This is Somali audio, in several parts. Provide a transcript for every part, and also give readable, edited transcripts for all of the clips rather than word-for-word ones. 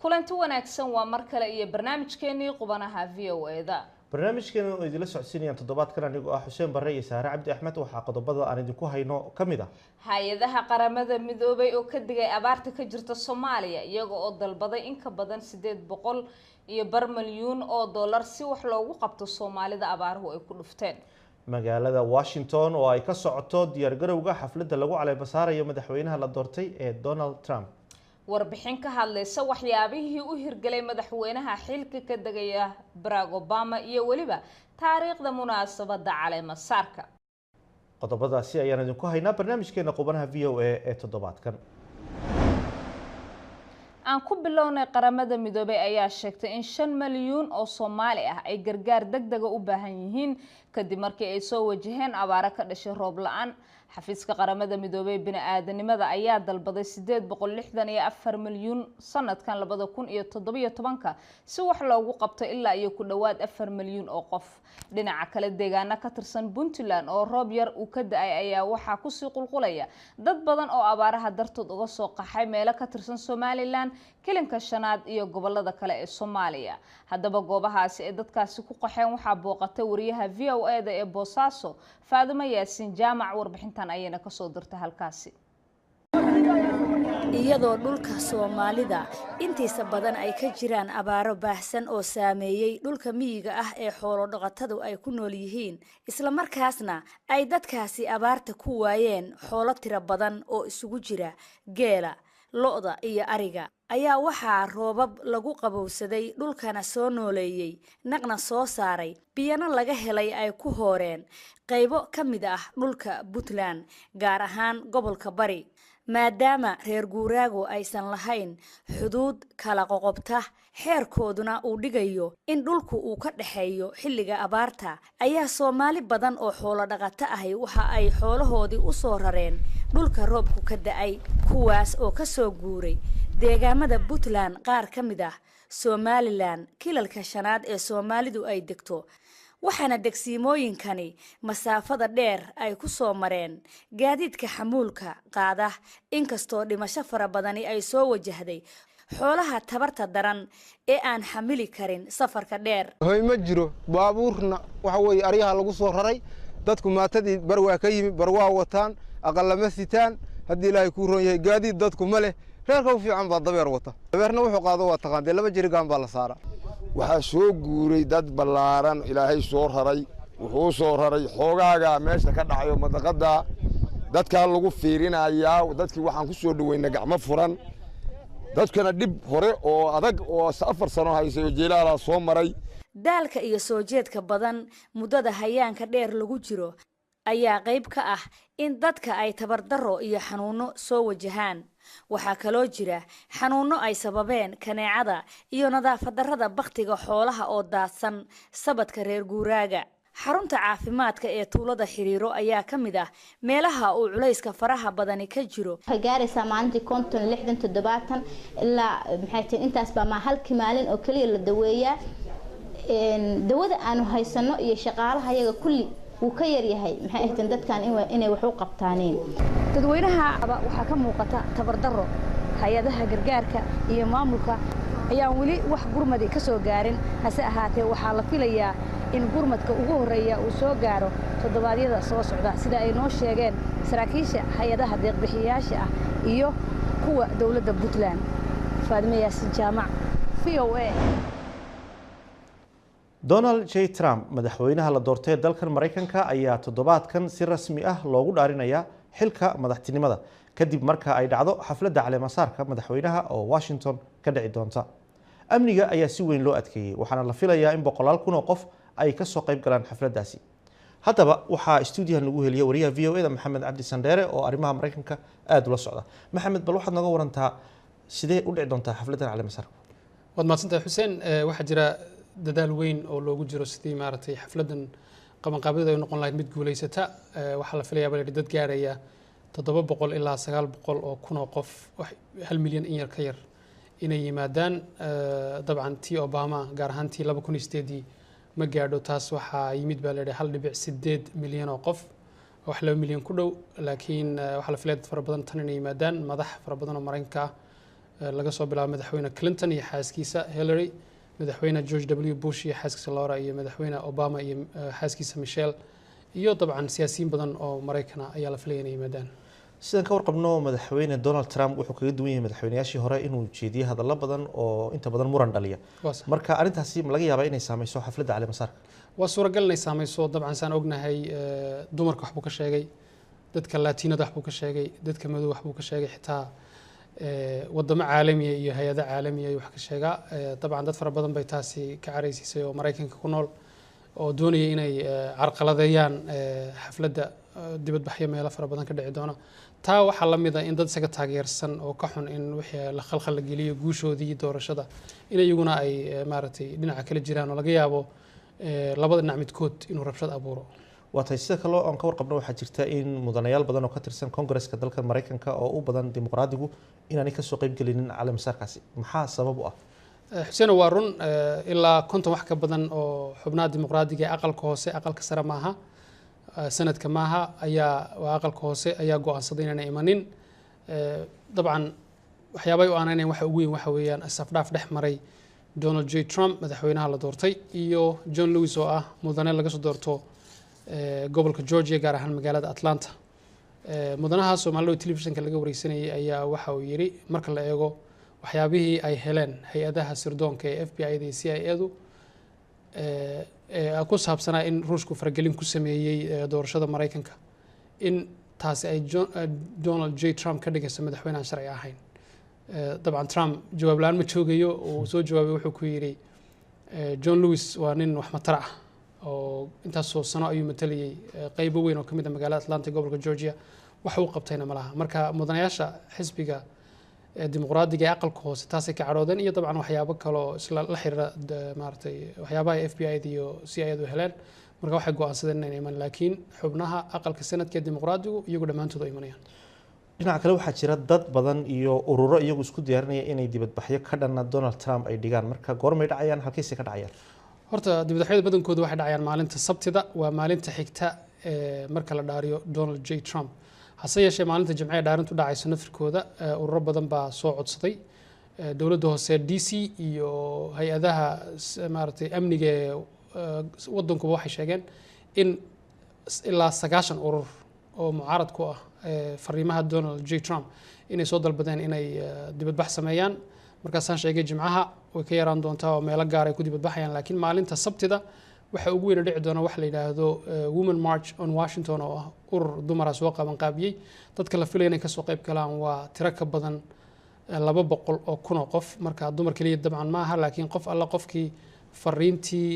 kulanti wanaagsan waa mar kale iyo barnaamijkeenii qubanaha VOA-da. barnaamijkeena oo idila socodsiinayaan toddobaadkan anigoo ah Xuseen Barre iyo Saare Cabdi Axmed waxaa qodobada aan idinku hayno kamid ah hay'adaha qaramada midoobay oo ka digay abaarta ka jirta Soomaaliya iyaga oo dalbaday in ka badan 800 iyo bar milyuun oo dollar si wax loogu qabto Soomaalida abaaruhu ay ku dhufteen. magaalada Washington oo ay ka socoto diyaar garowga xafladda lagu caleemasaarayo madaxweynaha la doortay ee Donald Trump. warbixin ka hadlaysa waxyaabihii u hirgalay madaxweynaha xilka ka dagaya Barack Obama iyo waliba taariikhda munaasabada caleemasaarka. qodobadaasi ayaan idinku haynaa barnaamijkeena qubanaha VOA ee toddobaadkan. aan ku bilownay qaramada midoobay ayaa sheegtay in 5 milyuun oo Soomaali ah ay gargaar degdeg ah u baahan yihiin kadib markii ay soo wajaheen abaaro ka dhashay roob la'aan. xafiiska qaramada midoobay bini'aadanimada ayaa dalbaday 864 milyuun sanadkan 2017 si wax loogu qabto ilaa iyo ku dhawaad 4 milyuun oo qof. dhinaca kale deegaano ka tirsan Puntland oo roob yar uu ka da'ay ayaa waxaa ku sii qulqulaya dad badan oo abaaraha dartood uga soo qaxay meelo ka tirsan Somaliland, kilinka shanaad iyo gobolada kale ee Soomaaliya. haddaba goobahaasi ee dadkaasi ku qaxeen waxaa booqatay wariyaha VOA-da ee Boosaaso Faaduma Yaasin Jaamac. warbixintan ayayna ka soo dirtay halkaasi. iyadoo dhulka Soomaalida intiisa badan ay ka jiraan abaaro baahsan oo saameeyay dhulka miyiga ah ee xoolo dhaqatadu ay ku nool yihiin, isla markaasna ay dadkaasi abaarta ku waayeen xoolo tiro badan oo isugu jira geela, lo'da iyo ariga, ayaa waxaa roobab lagu qabowsaday dhulkana soo nooleeyay, naqna soo saaray, biyana laga helay ay ku hooreen qaybo ka mid ah dhulka Puntland, gaar ahaan gobolka Bari. maadaama reer guuraagu aysan lahayn xuduud kala qoqobta, xeerkooduna uu dhigayo in dhulku uu ka dhaxeeyo xilliga abaarta, ayaa Soomaali badan oo xoolo dhaqato ahi waxa ay xoolahoodii u soo rareen dhulka roobku ka da'ay, kuwaas oo ka soo guuray deegaamada Puntland qaar ka mid ah Somaliland, kilalka shanaad ee Soomaalidu ay degto. waxaana degsiimooyinkani masaafada dheer ay ku soo mareen gaadiidka xamuulka qaada, inkastoo dhimasho fara badani ay soo wajahday xoolaha tabarta daran ee aan xamili karin safarka dheer. hoy ma jiro baabuurna waxa weeye ariyaha lagu soo raray, dadku maatadii bar waa ka yimi, bar waa wataan, aqalama sitaan, haddii ilaahay kuu roon yahay gaadiid dadku ma leh, reerka u fiican baa dabeer wata. dabeerna wuxuu qaado waa taqaantee 2 jirigaan baa la saaraa. waxaa soo guuray dad ballaaran ilaahay soo raray, wuxuu soo raray xoogaaga meesha ka dhacayo madaqada dadka lagu fiirinayaa. dadkii waxaan ku soo dhaweynaa gacmo furan, dadkana dib hore oo adag oo 4 sano haysay jeelaala soo maray. daalka iyo soo jeedka badan muddada hayaanka dheer lagu jiro ayaa qayb ka ah in dadka ay tabardaro iyo xanuuno soo wajahaan. waxaa kaloo jira xanuuno ay sababeen kaneecada iyo nadaafad darrada baktiga xoolaha oo daadsan sabadka reer guuraaga. xarunta caafimaadka ee tuulada Xiriiro ayaa ka mid ah meelaha uu culayska faraha badani ka jiro. waxay gaaraysaa maalintii 50 60 70 ilaa maxay tahay intaas baa ma halkii maalin oo kaliya la daweeyaa. dawada aanu haysano iyo shaqaalaha iyaga kulli wuu ka yar yahay, maxay ahayd dadkan inay wax u qabtaaneen. dadweynaha waxaa ka muuqata tabardaro. hay'adaha gargaarka iyo maamulka ayaan weli wax gurmadi ka soo gaarin, hase ahaatee waxaa la filayaa in gurmadka ugu horeeya uu soo gaaro toddobaadyada soo socda, sida ay noo sheegeen saraakiisha hay'adaha deeq-bixiyayaasha ah iyo kuwa dawladda Puntland. Faaduma Yaasin Jaamac, VOA. Donald J. Trump madaxweynaha la doortay dalkan Mareykanka ayaa toddobaadkan si rasmi ah loogu dhaarinaya xilka madaxtinimada kadib marka ay dhacdo xafladda caleemasaarka madaxweynaha oo Washington ka dhici doonta. amniga ayaa si weyn loo adkeeyay, waxaana la filayaa in 100,000 oo qof ay ka soo qayb galaan xafladdaasi. haddaba waxaa stuudiyaha lagu heliyay wariyaha VOA-da Maxamed Cabdi Sandheere oo arrimaha Mareykanka aad ula socda. Maxamed, bal waxaad naga warantaa sidee u dhici doontaa xafladdan caleemasaarka? waad mahadsantahay Xuseen. waxaa jira dadaal weyn oo loogu jiro sidii maaragtay xafladdan qabanqaabadeeda ay noqon lahayd mid guuleysata. waxaa la filayaa bal dad gaaraya 700 ilaa 900 oo kun oo qof, 1 milyan in yar ka yar inay yimaadaan. dabcan tii Obama gaar ahaan tii 2008 ma gaadho, taas waxaa yimid baa la yidhi 1.8 milyan oo qof, wax 2 milyan ku dhow. laakiin waxaa la filayaa dad fara badan tan inay yimaadaan, madax fara badan oo Mareykanka ah laga soo bilaabo madaxweyne Clinton iyo xaaskiisa Hillary, madaxweyne George W Bush iyo xaaskiisa Laura, iyo madaxweyne Obama iyo xaaskiisa Michelle, iyo dabcan siyaasiyiin badan oo Mareykan ah ayaa la filayay inay yimaadaan. sidaan ka warqabno madaxweyne Donald Trump wuxuu kaga duwan yahay madaxweynayaashii hore inuu jeediyo hadallo badan oo inta badan muran dhaliya. marka arrintaasi ma laga yaabaa inay saameyso xafladda caleemasaarka? waa suuragal inay saameyso. dabcan saan ognahay dumarka wax buu ka sheegay, dadka Laatinada wax buu ka sheegay, dadka madow wax buu ka sheegay, xitaa wadamo caalamiya iyo hay'ado caalamiya wax ka sheega. dabcan dad fara badan bay taasi ka careysiisay oo Mareykanka ku nool oo doonaya inay carqaladeeyaan xafladda dibadbaxyo meelo fara badan ka dhici doona. taa waxaa la mid ah in dad isaga taageersan oo ka xun in wixii la khalkhal la geliyo guushoodii doorashada in iyaguna ay maaragtay dhinaca kala jiraan oo laga yaabo labada dhinac midkood inuu rabshad abuuro. waa tahay sida kale aan ka warqabno waxaa jirta in mudanayaal badan oo ka tirsan Congress-ka dalka Mareykanka oo u badan dimuqraadigu inaanay ka soo qayb gelinin caleemasaarkaasi. maxaa sabab u ah? Xuseen, waa run ilaa 50 wax ka badan oo xubnaha dimuqraadiga ee aqalka hoose, aqalka sare maaha, sanadka maaha, ayaa waa aqalka hoose ayaa go'aansaday inaan imanin. dabcan waxyaabay u aanayeen waxa ugu weyn waxa weeyaan isafdhaaf dhex maray Donald J Trump madaxweynaha la doortay iyo John Lewis oo ah mudane laga soo doorto gobolka Georgia gaar ahaan magaalada Atlanta. mudanaha Soomaaliya telefishinka laga wareysanayay ayaa waxa uu yiri marka la eego waxyaabihii ay heleen hay'adaha sirdoonka ee FBI-da iyo CIA-du ku saabsanaa in Ruushku faragelin ku sameeyay doorashada Mareykanka, in taasi ay Donald J Trump ka dhigayso madaxweynaha sharci ahayn. dabcan Trump jawaab la'aan ma joogayo, uu soo jawaabay wuxuu ku yiri John Lewis waa nin wax matar ah oo intaasoo sano ayuu matalayay qaybo weyn oo ka mid ah magaalada Atlanta gobolka Georgia, wax uu qabtayna ma laha. marka mudanayaasha xisbiga dimuqraadiga ee aqalka hoose taasay ka cadhoodeen iyo dabcan waxyaabo kale oo isla la xiriira maaragtay waxyaabaha FBI-da iyo CIA-du heleen. marka waxay go'aansadeen inay iman, laakiin xubnaha aqalka sanadka ee dimuqraadigu iyagu dhammaantood ay imanayaan. dhinaca kale waxaa jira dad badan iyo ururo iyagu isku diyaarinaya inay dibadbaxyo ka dhanna Donald Trump ay dhigaan. marka goormay dhacayaan, halkiisay ka dhacayaan? horta dibadbaxyada badankoodu waxay dhacayaan maalinta Sabtida, waa maalinta xigta marka la dhaariyo Donald J Trump. hase yeeshee maalinta Jimcaha dhaarintu dhacayso nafirkooda ururo badan baa soo codsaday. dowladda hoose DC iyo hay'adaha maaragtay amniga ee wadankuba waxay sheegeen in ilaa 90 urur oo mucaarad ku ah fariimaha Donald J Trump inay soo dalbadeen inay dibadbax sameeyaan. markaasaan sheegay Jimcaha way ka yaraan doontaa oo meelo gaar ay ku dibadbaxayaan, laakiin maalinta Sabtida waxa ugu weyn dhici doona wax la yiraahdo Women March on Washington oo ah urur dumar soo qaban qaabiyay. dadka la filayay inay ka soo qayb galaan waa tiro ka badan 200 oo kun oo qof. marka dumar kaliya dabcan maaha, laakiin qof alla qofkii fariintii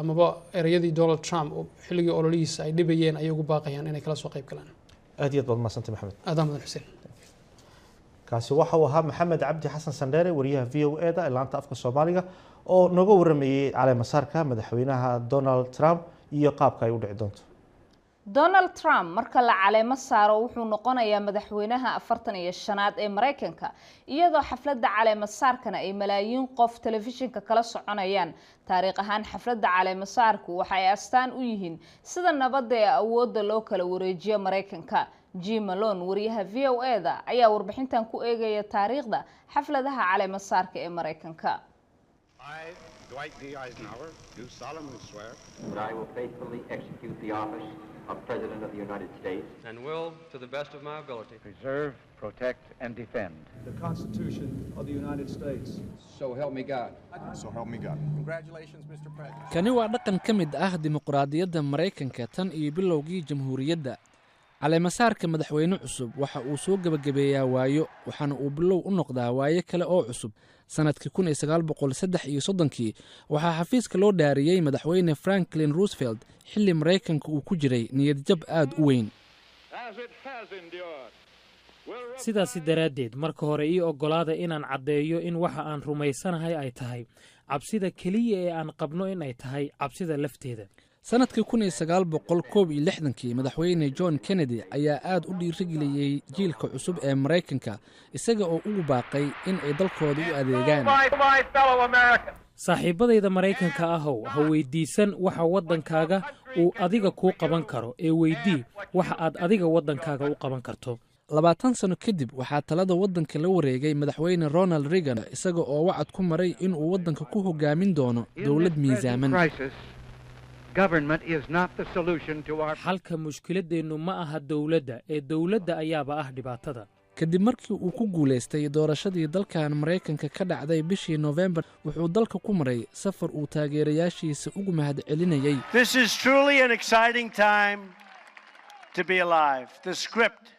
amaba erayadii Donald Trump xilligii ololihiisa ay dhibayeen ay ugu baaqayaan inay kala soo qayb galaan. aad iyo aad baad mahadsantahay Maxamed. aadam mudan Xuseen. kaasi waxa uu ahaa Maxamed Cabdi Xasan Sandheere, wariyaha VOA-da ee laanta afka Soomaaliga oo nooga waramayay caleemasaarka madaxweynaha Donald Trump iyo qaabka ay u dhici doonto. Donald Trump marka la caleemo saaro wuxuu noqonayaa madaxweynaha 45aad ee Mareykanka, iyadoo xafladda caleemo saarkana ay malaayiin qof telefishinka kala soconayaan. taariikh ahaan xafladda caleemo saarku waxa ay astaan u yihiin sida nabadda ee awoodda loo kala wareejiyo Mareykanka. Jim Malone, wariyaha VOA-da, ayaa warbixintan ku eegaya taariikhda xafladaha caleemo saarka ee Mareykanka. Dwight D. Eisenhower, do solemnly swear that I will faithfully execute the office of President of the United States and will, to the best of my ability, preserve, protect, and defend the Constitution of the United States. So help me God. So help me God. Congratulations, Mr. President. Kani waa dhaqan ka mid ah dimuqraadiyadda Mareykanka tan iyo bilowgii jamhuuriyadda. caleemasaarka madaxweyne cusub waxa uu soo gabagabeeyaa waayo, waxaana uu bilow u noqdaa waayo kale oo cusub. sanadkii 1933 waxaa xafiiska loo dhaariyay madaxweyne Franklin Roosevelt xilli Mareykanka uu ku jiray niyadjab aad u weyn. sidaasi daraaddeed marka hore ii oggolaada inaan caddeeyo in waxa aan rumaysanahay ay tahay cabsida keliya ee aan qabno in ay tahay cabsida lafteeda. sanadkii 1961 madaxweyne John Kennedy ayaa aad u dhiirigeliyay jiilka cusub ee Mareykanka, isaga oo ugu baaqay in ay dalkooda u adeegaan. saaxiibadayda Mareykanka ahow, ha weydiisan waxa waddankaaga uu adiga kuu qaban karo, ee weydii waxa aad adiga waddankaaga u qaban karto. 20 sano kadib waxaa talada waddanka la wareegay madaxweyne Ronald Reagan isaga oo wacad ku maray in uu waddanka ku hogaamin doono dawlad miisaaman. xalka mushkiladeennu ma aha dawladda ee dawladda ayaaba ah dhibaatada. kadib markii uu ku guulaystay doorashadii dalkan Mareykanka ka dhacday bishii November wuxuu dalka ku maray safar uu taageerayaashiisa ugu mahadcelinayay. This is truly an exciting time to be alive. The script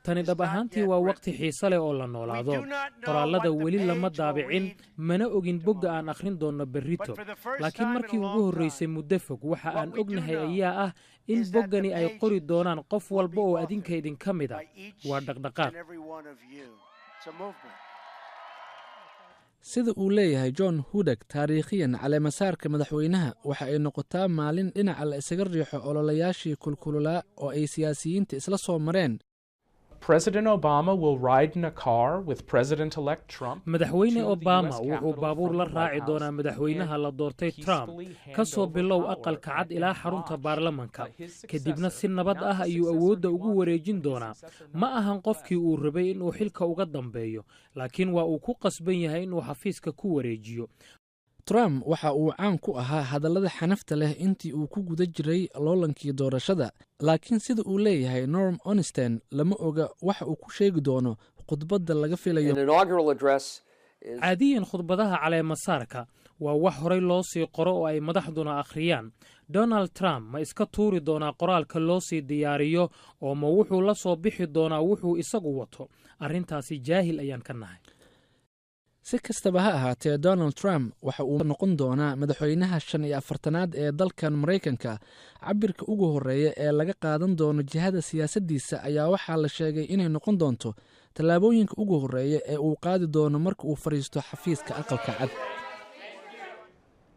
tani dhab ahaantii waa waqti xiiso leh oo la noolaado. qoraallada weli lama daabicin mana ogin bogga aan akhrin doono berrito laakiin markii ugu horreysay muddo fog waxa aan ognahay ayaa ah in boggani ay qori doonaan qof walba oo adinka idinka mid ah. waa dhaqdhaqaaq. sida uu leeyahay John Hudak taariikhiyan caleemasaarka madaxweynaha waxa ay noqotaa maalin dhinaca la isaga riixo ololayaashii kulkululaa oo ay siyaasiyiinta isla soo mareen. President Obama will ride in a car with President-elect Trump. madaxweyne Obama wuxuu baabuur la raaci doonaa madaxweynaha la doortay Trump ka soo bilow aqalka cad ilaa xarunta baarlamaanka kadibna si nabad ah ayuu awoodda ugu wareejin doonaa. ma ahan qofkii uu rabay inuu xilka uga dambeeyo laakiin waa uu ku qasban yahay inuu xafiiska ku wareejiyo. Trump waxa uu caan ku ahaa hadallada xanafta leh intii uu ku guda jiray loolankii doorashada laakiin sida uu leeyahay Norm Ornstein lama oga waxa uu ku sheegi doono khudbadda laga filayo. caadiyan khudbadaha caleemasaarka waa wax horey loo sii qoro oo ay madaxduna akhriyaan. Donald Trump ma iska tuuri doonaa qoraalka loo sii diyaariyo oo ma wuxuu la soo bixi doonaa wuxuu isagu wato. arrintaasi jaahil ayaan ka nahay. si kastaba ha ahaatee Donald Trump waxa uu noqon doonaa madaxweynaha 45aad ee dalkan Mareykanka. cabirka ugu horeeya ee laga qaadan doono jihada siyaasaddiisa ayaa waxaa la sheegay inay noqon doonto tallaabooyinka ugu horeeya ee uu qaadi doono marka uu fariisto xafiiska aqalka cad.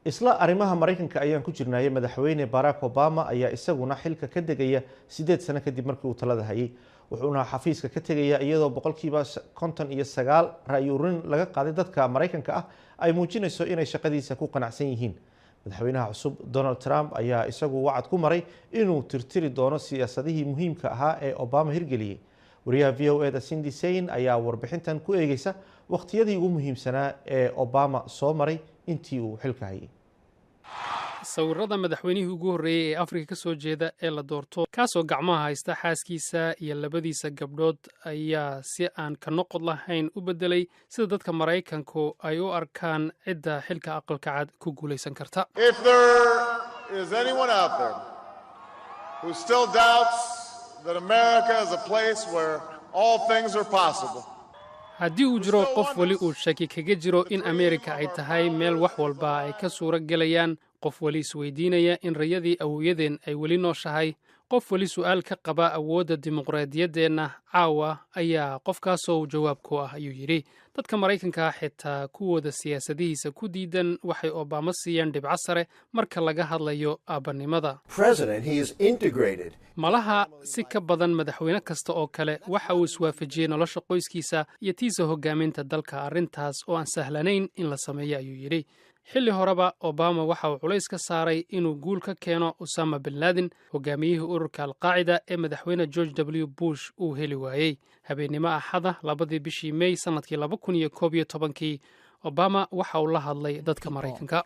isla arrimaha Mareykanka ayaan ku jirnay madaxweyne Barack Obama ayaa isaguna xilka ka degaya 8 sano kadib markii uu talada hayay. wuxuuna xafiiska ka tegaya iyadoo 59% ra'yi ururin laga qaaday dadka Mareykanka ah ay muujinayso inay shaqadiisa ku qanacsan yihiin. madaxweynaha cusub Donald Trump ayaa isagu wacad ku maray inuu tirtiri doono siyaasadihii muhiimka ahaa ee Obama hirgeliyay. wariyaha VOA Cindy Sain ayaa warbixintan ku eegaysa waqtiyadii ugu muhiimsanaa ee Obama soo maray intii uu xilka hayay. sawirada madaxweynihii ugu horreeyay ee Afrika ka soo jeeda ee la doorto kaasoo gacmaha haysta xaaskiisa iyo labadiisa gabdhood ayaa si aan ka noqod lahayn u bedelay sida dadka Mareykanku ay u arkaan cidda xilka aqalka cad ku guuleysan karta. If there is anyone out there who still doubts that America is a place where all things are possible. haddii uu jiro qof wali uu shaki kaga jiro in Ameerika ay tahay meel wax walba ay ka suura gelayaan, qof wali isweydiinaya in rayadii awowyadeen ay weli nooshahay, qof wali su'aal ka qaba awoodda dimuqraadiyaddeenna caawa ayaa qofkaasoo jawaab ku ah ayuu yidhi. dadka Mareykanka xitaa kuwooda siyaasadihiisa ku diidan waxay Obama siiyaan dhibco sare marka laga hadlayo aabanimada. malaha si ka badan madaxweyne kasta oo kale waxa uu iswaafajiyey nolosha qoyskiisa iyo tiisa hogaaminta dalka. arrintaas oo aan sahlanayn in la sameeyo ayuu yidhi. xilli horeba Obama waxa uu culays ka saaray inuu guul ka keeno Osama bin Laden, hogaamiyihii ururka Al-Qaacida ee madaxweyne George W. Bush uu heli waayey. habeenimo axada 2 bishii May sanadkii 2011 Obama waxa uu la hadlay dadka Mareykanka.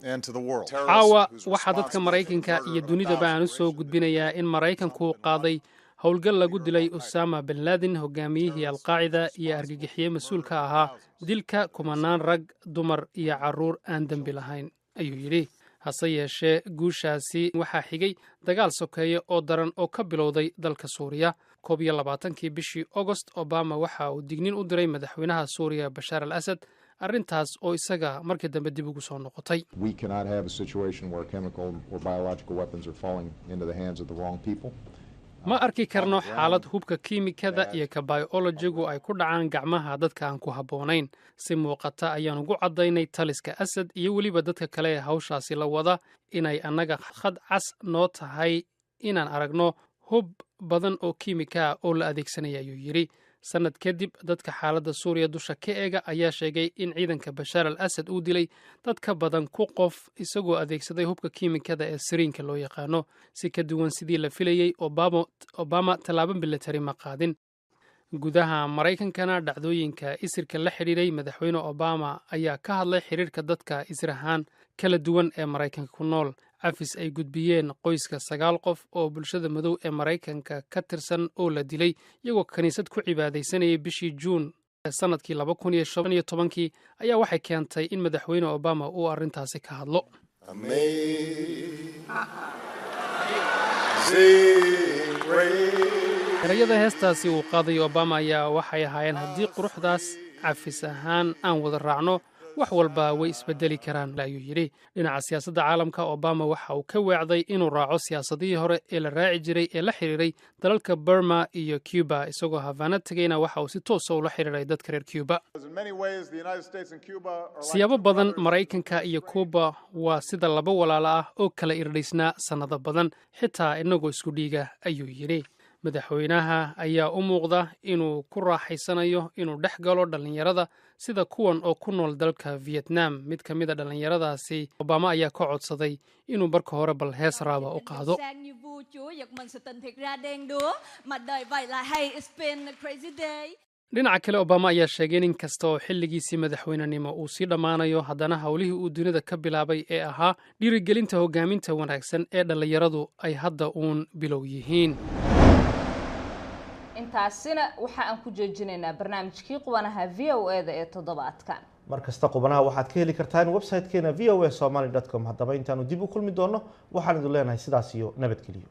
caawa waxaa dadka Mareykanka iyo dunidaba aan u soo gudbinayaa in Mareykanku qaaday howlgal lagu dilay Osama bin Laden, hogaamiyihii Al-Qaacida iyo argagixiye mas'uulka ahaa dilka kumanaan rag, dumar iyo carruur aan dembi lahayn ayuu yidhi. hase yeeshee guushaasi waxaa xigay dagaal sokeeye oo daran oo ka bilowday dalka Suuriya. 22 bishii August Obama waxa uu digniin u diray madaxweynaha Suuriya Bashar al-Assad, arrintaas oo isaga markii dambe dib ugu soo noqotay. ma arki karno xaalad hubka kiimikada iyo ka biologigu ay ku dhacaan gacmaha dadka aan ku habboonayn. si muuqata ayaan ugu caddaynay taliska Assad iyo weliba dadka kale ee hawshaasi la wada inay annaga khad cas noo tahay inaan aragno hub badan oo kiimika ah oo la adeegsanaya ayuu yidhi. sanad kadib dadka xaaladda suuriya dusha ka eega ayaa sheegay in ciidanka bashaar al asad uu dilay dad ka badan ku qof isagoo adeegsaday hubka kiimikada ee siriinka loo yaqaano si ka duwan sidii la filayey obama tallaabo militari ma qaadin gudaha maraykankana dhacdooyinka isirka la xidhiiray madaxweyne obama ayaa ka hadlay xiriirka dadka isir ahaan kala duwan ee maraykanka ku nool cafis ay gudbiyeen qoyska 9 qof oo bulshada madow ee maraykanka ka tirsan oo la dilay iyagoo kaniisad ku cibaadaysanayay bishii juun sanadkii 2015 ayaa waxay keentay in madaxweyne obama uu arrintaasi ka hadlo erayada heestaasi uu qaaday obama ayaa waxay ahaayeen haddii quruxdaas cafis ahaan aan wada raacno wax walba way isbedeli karaan ayuu yidhi dhinaca siyaasadda caalamka obama waxa uu ka weecday inuu raaco siyaasadihii hore ee la raaci jiray ee la xiriiray dalalka burma iyo cuba isagoo havana tegayna waxa uu si toosa ula xiriiray dadka reer cuba siyaabo badan maraykanka iyo cuba waa sida laba walaalo ah oo kala irdhaysnaa sannado badan xitaa inagoo isku dhiiga ayuu yidhi madaxweynaha ayaa u muuqda inuu ku raaxaysanayo inuu dhex galo dhallinyarada sida kuwan oo ku nool dalka Vietnam mid ka mid a dhallinyaradaasi Obama ayaa ka codsaday inuu marka hore bal hees raaba u qaado dhinaca kale Obama ayaa sheegay in kasta oo xilligiisii madaxweynenimo uu sii dhammaanayo haddana howlihii uu dunida ka bilaabay ee ahaa dhiirigelinta hogaaminta wanaagsan ee dhallinyaradu ay hadda uun bilow yihiin intaasina waxa aan ku joojinaynaa barnaamijkii qubanaha VOA-da ee toddobaadkan markasta qubanaha waxaad ka heli kartaan website-keena voasomali.com haddaba intaanu dib u kulmi doono waxaan idin leenahay sidaas iyo nabadgelyo